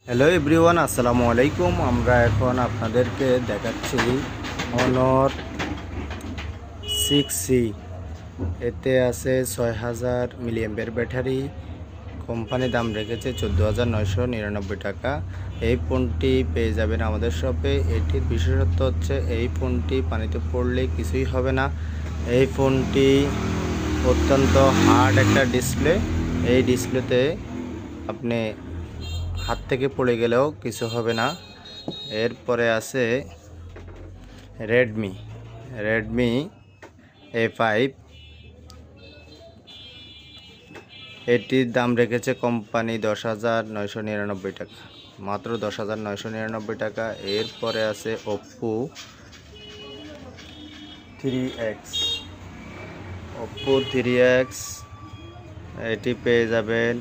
Hello everyone, আসসালামু আলাইকুম। আমরা এখন আপনাদেরকে দেখাচ্ছি অনর 6C। এতে আছে 6000 মিলিঅ্যাম্পিয়ার ব্যাটারি। কোম্পানি দাম রেখেছে 14,999 টাকা। এই ফোনটি পেয়ে যাবেন আমাদের শপে। এটির বিশেষত্ব হচ্ছে এই ফোনটি পানিতে পড়লে কিছুই হবে না। এই ফোনটি অত্যন্ত হার্ড একটা ডিসপ্লে। এই ডিসপ্লেতে আপনি হাত থেকে পড়ে গেলেও কিছু হবে না। এরপরে আছে রেডমি A5। এটির দাম রেখেছে কোম্পানি 10,999 টাকা, মাত্র 10,999 টাকা। এরপরে আছে Oppo 3X। এটি পেয়ে যাবেন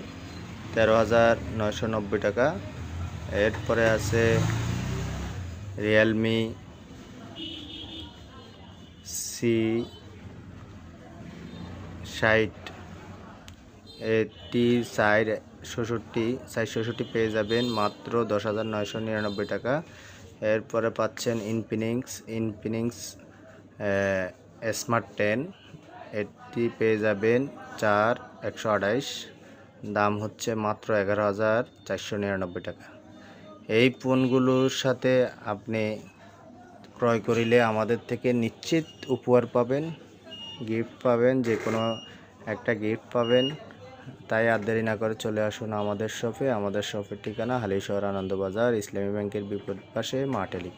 13,990 টাকা। এরপরে আছে রিয়েলমি C60। এটি 466 পেয়ে যাবেন মাত্র 10,999 টাকা। এরপরে পাচ্ছেন ইনফিনিক্স স্মার্ট 10। এটি পেয়ে যাবেন 4,128, দাম হচ্ছে মাত্র 11,499 টাকা। এই ফোনগুলোর সাথে আপনি ক্রয় করিলে আমাদের থেকে নিশ্চিত উপহার পাবেন, গিফট পাবেন, যে কোনো একটা গিফট পাবেন। তাই আর দেরি না করে চলে আসুন আমাদের শপে। আমাদের শপের ঠিকানা হালিশহর আনন্দবাজার, ইসলামী ব্যাংকের বিপরীত পাশে, মাটেলি।